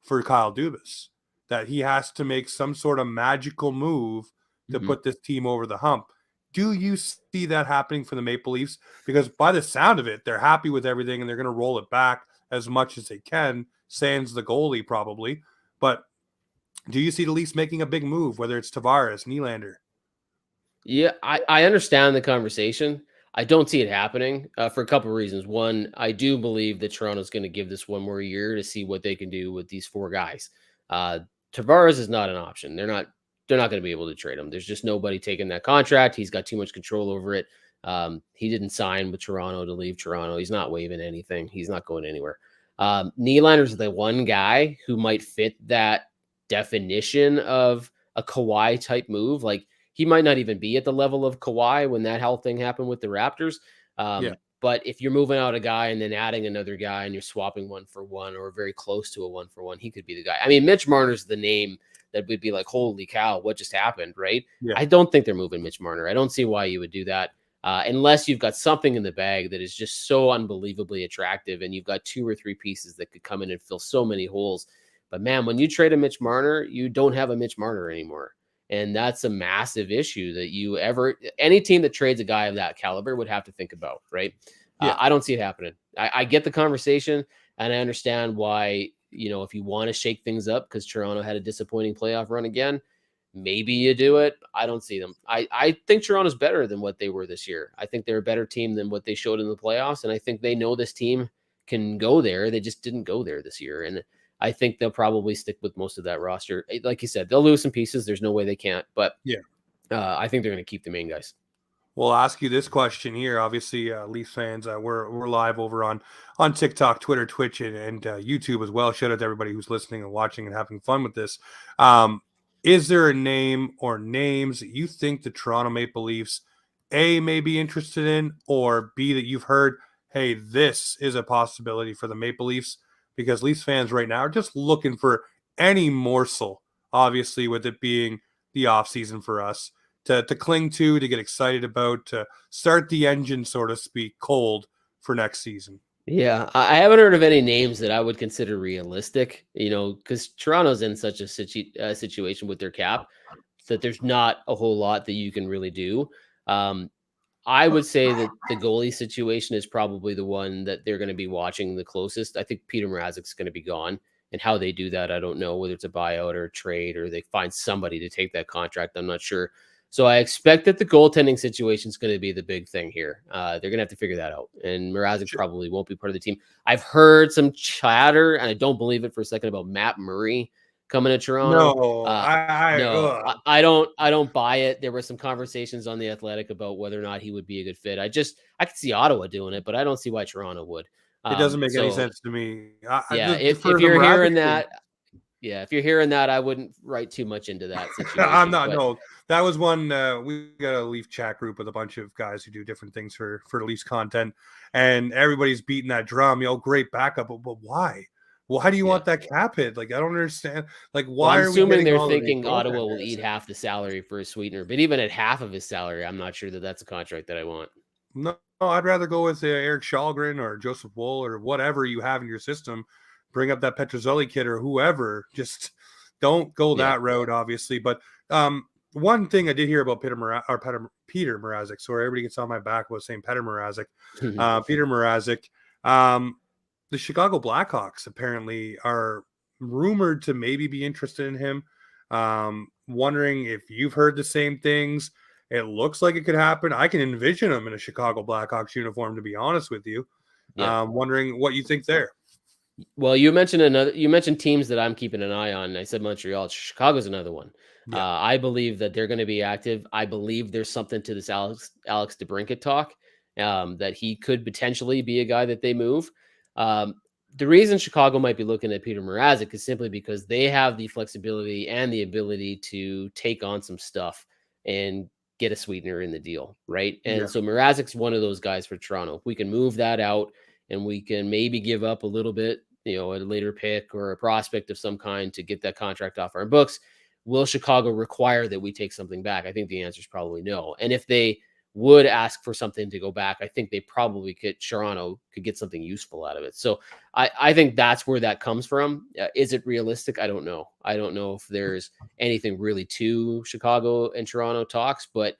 A: for Kyle Dubas, that he has to make some sort of magical move to put this team over the hump. Do you see that happening for the Maple Leafs? Because by the sound of it, they're happy with everything and they're going to roll it back as much as they can, sans the goalie probably. But do you see the Leafs making a big move, whether it's Tavares, Nylander?
B: Yeah, I understand the conversation. I don't see it happening for a couple of reasons. One, I do believe that Toronto's going to give this one more year to see what they can do with these four guys. Tavares is not an option. They're not going to be able to trade him. There's just nobody taking that contract. He's got too much control over it. He didn't sign with Toronto to leave Toronto. He's not waiving anything. He's not going anywhere. Nylander's the one guy who might fit that definition of a Kawhi type move. Like, he might not even be at the level of Kawhi when that health thing happened with the Raptors. But if you're moving out a guy and then adding another guy and you're swapping one for one or very close to a 1-for-1, he could be the guy. I mean, Mitch Marner's the name that would be like, holy cow, what just happened, right?
A: Yeah.
B: I don't think they're moving Mitch Marner. I don't see why you would do that unless you've got something in the bag that is just so unbelievably attractive and you've got 2 or 3 pieces that could come in and fill so many holes. But man, when you trade a Mitch Marner, you don't have a Mitch Marner anymore. And that's a massive issue that any team that trades a guy of that caliber would have to think about, right? Yeah. I don't see it happening. I get the conversation and I understand why, if you want to shake things up because Toronto had a disappointing playoff run again, maybe you do it. I don't see them. I think Toronto's better than what they were this year. I think they're a better team than what they showed in the playoffs. And I think they know this team can go there. They just didn't go there this year. And I think they'll probably stick with most of that roster. Like you said, they'll lose some pieces. There's no way they can't. But I think they're going to keep the main guys.
A: We'll ask you this question here. Obviously, Leafs fans, we're live over on TikTok, Twitter, Twitch, and YouTube as well. Shout out to everybody who's listening and watching and having fun with this. Is there a name or names that you think the Toronto Maple Leafs, A, may be interested in, or B, that you've heard, hey, this is a possibility for the Maple Leafs? Because Leafs fans right now are just looking for any morsel, obviously, with it being the offseason for us, to cling to get excited about, to start the engine, so to speak, cold for next season.
B: Yeah, I haven't heard of any names that I would consider realistic, because Toronto's in such a situation with their cap that there's not a whole lot that you can really do. I would say that the goalie situation is probably the one that they're going to be watching the closest. I think Peter Mrazek's going to be gone, and how they do that, I don't know, whether it's a buyout or a trade or they find somebody to take that contract. I'm not sure. So I expect that the goaltending situation is going to be the big thing here. They're going to have to figure that out, and Mrazek probably won't be part of the team. I've heard some chatter, and I don't believe it for a second, about Matt Murray coming to Toronto.
A: No,
B: I don't buy it. There were some conversations on The Athletic about whether or not he would be a good fit. I could see Ottawa doing it, but I don't see why Toronto would.
A: It doesn't make any sense to me.
B: If you're hearing that, if you're hearing that, I wouldn't write too much into that situation.
A: I'm not. No, that was one. We got a Leaf chat group with a bunch of guys who do different things for Leafs content, and everybody's beating that drum. Great backup, but why? Why do you want that cap hit? Like, I don't understand. Like, why
B: I'm assuming they're
A: are
B: thinking Ottawa will eat half the salary for a sweetener, but even at half of his salary, I'm not sure that that's a contract that I want.
A: No, I'd rather go with Eric Shalgren or Joseph Wool or whatever you have in your system. Bring up that Petrozelli kid or whoever. Just don't go
B: Yeah.
A: that route, obviously. But one thing I did hear about Peter Mrazek. Sorry, everybody gets on my back about saying Peter Mrazek. Peter Mrazek. The Chicago Blackhawks apparently are rumored to maybe be interested in him. Wondering if you've heard the same things. It looks like it could happen. I can envision him in a Chicago Blackhawks uniform, to be honest with you.
B: Yeah.
A: Wondering what you think there.
B: Well, you mentioned teams that I'm keeping an eye on. I said Montreal. Chicago's another one.
A: Yeah.
B: I believe that they're going to be active. I believe there's something to this Alex DeBrincat talk, that he could potentially be a guy that they move. The reason Chicago might be looking at Peter Mrazek is simply because they have the flexibility and the ability to take on some stuff and get a sweetener in the deal, right? And
A: Yeah.
B: so Mrazek's one of those guys for Toronto. If we can move that out and we can maybe give up a little bit, a later pick or a prospect of some kind to get that contract off our books, will Chicago require that we take something back? I think the answer is probably no. And if they would ask for something to go back, I think they probably Toronto could get something useful out of it. So I think that's where that comes from. Is it realistic? I don't know. I don't know if there's anything really to Chicago and Toronto talks, but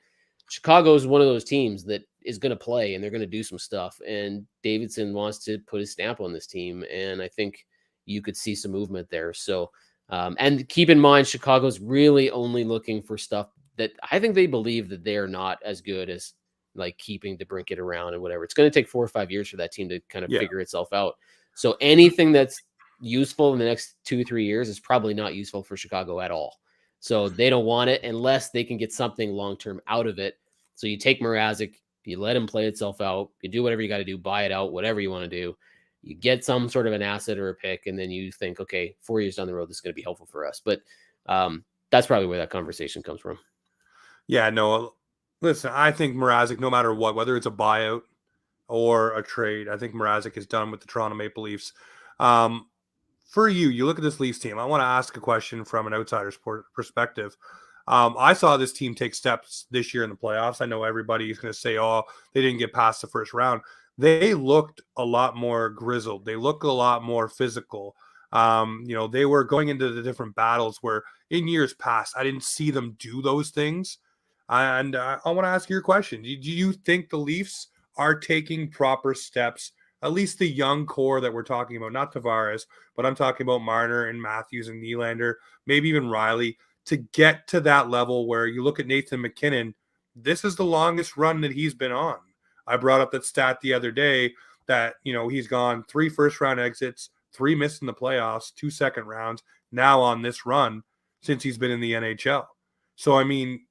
B: Chicago is one of those teams that is going to play and they're going to do some stuff. And Davidson wants to put his stamp on this team. And I think you could see some movement there. So, and keep in mind, Chicago's really only looking for stuff that I think they believe that they're not as good as like keeping DeBrincat around and whatever. It's going to take 4 or 5 years for that team to kind of figure itself out. So anything that's useful in the next 2-3 years is probably not useful for Chicago at all. So they don't want it unless they can get something long-term out of it. So you take Mrazek, you let him play itself out, you do whatever you got to do, buy it out, whatever you want to do. You get some sort of an asset or a pick, and then you think, okay, 4 years down the road, this is going to be helpful for us. But that's probably where that conversation comes from.
A: Yeah, no, listen, I think Mrazek, no matter what, whether it's a buyout or a trade, I think Mrazek is done with the Toronto Maple Leafs. For you look at this Leafs team. I want to ask a question from an outsider's perspective. I saw this team take steps this year in the playoffs. I know everybody is going to say, oh, they didn't get past the first round. They looked a lot more grizzled. They looked a lot more physical. They were going into the different battles where in years past, I didn't see them do those things. And I want to ask you a question. Do you think the Leafs are taking proper steps, at least the young core that we're talking about, not Tavares, but I'm talking about Marner and Matthews and Nylander, maybe even Riley, to get to that level where you look at Nathan McKinnon, this is the longest run that he's been on. I brought up that stat the other day that, he's gone 3 first-round exits, 3 missed in the playoffs, 2 second rounds, now on this run since he's been in the NHL. So, I mean,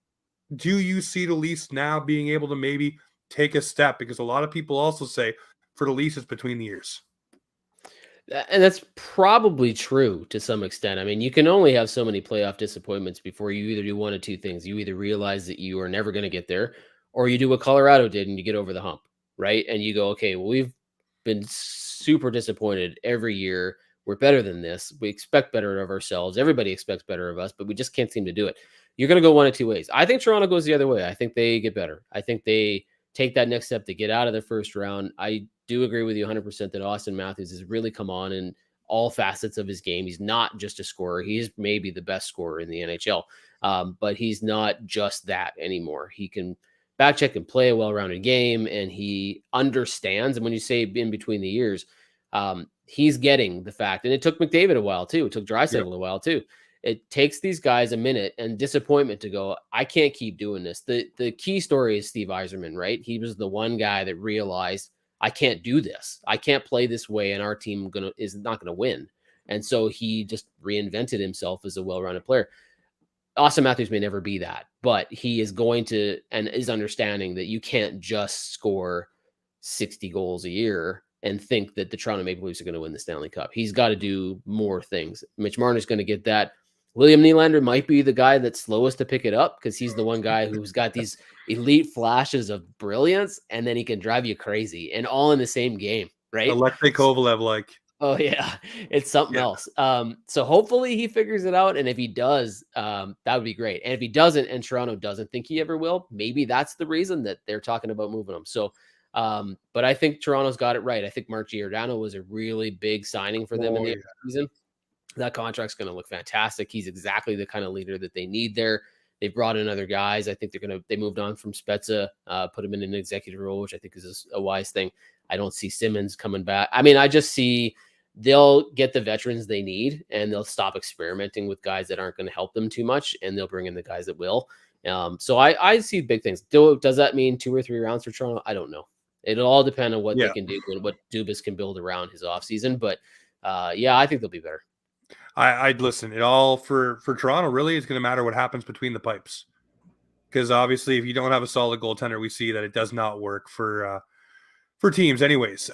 A: do you see the Leafs now being able to maybe take a step? Because a lot of people also say for the Leafs, it's between the years.
B: And that's probably true to some extent. I mean, you can only have so many playoff disappointments before you either do one of two things. You either realize that you are never going to get there, or you do what Colorado did and you get over the hump, right? And you go, okay, well, we've been super disappointed every year. We're better than this. We expect better of ourselves. Everybody expects better of us, but we just can't seem to do it. You're going to go one of two ways. I think Toronto goes the other way. I think they get better. I think they take that next step to get out of the first round. I do agree with you 100% that Austin Matthews has really come on in all facets of his game. He's not just a scorer. He's maybe the best scorer in the NHL, but he's not just that anymore. He can back check and play a well-rounded game, and he understands. And when you say in between the years, he's getting the fact. And it took McDavid a while too. It took Draisaitl a while too. It takes these guys a minute and disappointment to go, I can't keep doing this. The key story is Steve Yzerman, right? He was the one guy that realized, I can't do this. I can't play this way, and our team is not going to win. And so he just reinvented himself as a well-rounded player. Austin Matthews may never be that, but he is going to, and is understanding that you can't just score 60 goals a year and think that the Toronto Maple Leafs are going to win the Stanley Cup. He's got to do more things. Mitch Marner's going to get that. William Nylander might be the guy that's slowest to pick it up because he's the one guy who's got these elite flashes of brilliance, and then he can drive you crazy, and all in the same game, right?
A: Alexei Kovalev, like.
B: Oh yeah, it's something
A: Yeah.
B: else. So hopefully he figures it out, and if he does, that would be great. And if he doesn't, and Toronto doesn't think he ever will, maybe that's the reason that they're talking about moving him. So, but I think Toronto's got it right. I think Mark Giordano was a really big signing for them in
A: Oh
B: the
A: yeah.
B: season. That contract's going to look fantastic. He's exactly the kind of leader that they need there. They've brought in other guys. I think they moved on from Spezza, put him in an executive role, which I think is a wise thing. I don't see Simmons coming back. I mean, I just see they'll get the veterans they need and they'll stop experimenting with guys that aren't going to help them too much, and they'll bring in the guys that will. So I see big things. Does that mean 2 or 3 rounds for Toronto? I don't know. It'll all depend on what they
A: Yeah.
B: can do and what Dubas can build around his offseason. But yeah, I think they'll be better.
A: I'd listen. It all for Toronto really is going to matter what happens between the pipes, because obviously if you don't have a solid goaltender, we see that it does not work for teams. Anyways,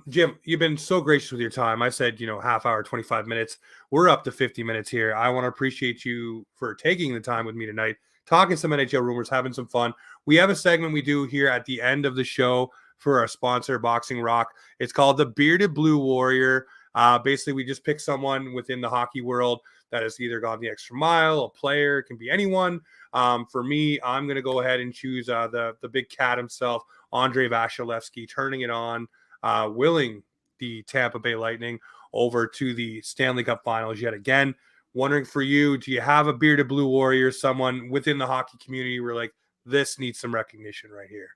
A: Jim, you've been so gracious with your time. I said half hour, 25 minutes. We're up to 50 minutes here. I want to appreciate you for taking the time with me tonight, talking some NHL rumors, having some fun. We have a segment we do here at the end of the show for our sponsor, Boxing Rock. It's called the Bearded Blue Warrior. Basically, we just pick someone within the hockey world that has either gone the extra mile, a player, it can be anyone. For me, I'm going to go ahead and choose the big cat himself, Andrei Vasilevsky, turning it on, willing the Tampa Bay Lightning over to the Stanley Cup Finals yet again. Wondering for you, do you have a Bearded Blue Warrior, someone within the hockey community where like this needs some recognition right here?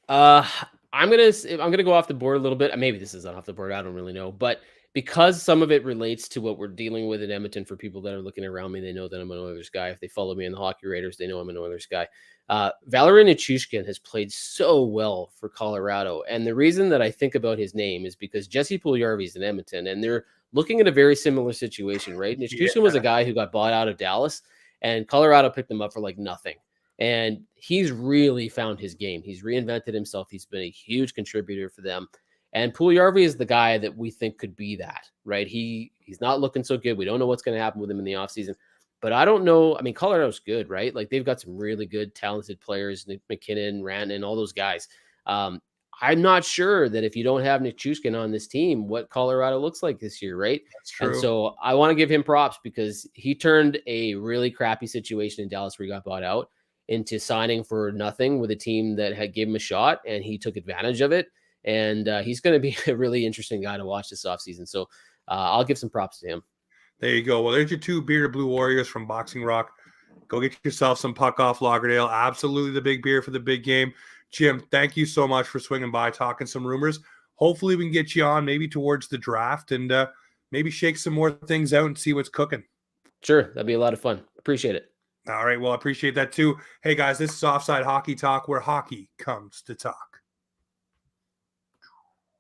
B: Uh, I'm gonna go off the board a little bit. Maybe this isn't off the board. I don't really know, but because some of it relates to what we're dealing with in Edmonton, for people that are looking around me, they know that I'm an Oilers guy. If they follow me in the Hockey Raiders, they know I'm an Oilers guy. Valeri Nichushkin has played so well for Colorado, and the reason that I think about his name is because Jesse Puljujarvi is in Edmonton, and they're looking at a very similar situation, right? Nichushkin was a guy who got bought out of Dallas, and Colorado picked him up for like nothing. And he's really found his game. He's reinvented himself. He's been a huge contributor for them. And Puljujarvi is the guy that we think could be that, right? He's not looking so good. We don't know what's going to happen with him in the offseason. But I don't know. I mean, Colorado's good, right? Like they've got some really good, talented players, Nick McKinnon, Rantanen, all those guys. I'm not sure that if you don't have Nichushkin on this team, what Colorado looks like this year, right?
A: That's
B: And
A: true.
B: so I want to give him props because he turned a really crappy situation in Dallas where he got bought out into signing for nothing with a team that had given him a shot, and he took advantage of it. And he's going to be a really interesting guy to watch this offseason. So I'll give some props to him.
A: There you go. Well, there's your two Bearded Blue Warriors from Boxing Rock. Go get yourself some Puck Off Lagerdale. Absolutely the big beer for the big game. Jim, thank you so much for swinging by, talking some rumors. Hopefully we can get you on maybe towards the draft and maybe shake some more things out and see what's cooking.
B: Sure. That'd be a lot of fun. Appreciate it.
A: All right. Well, I appreciate that too. Hey, guys, this is Offside Hockey Talk, where hockey comes to talk.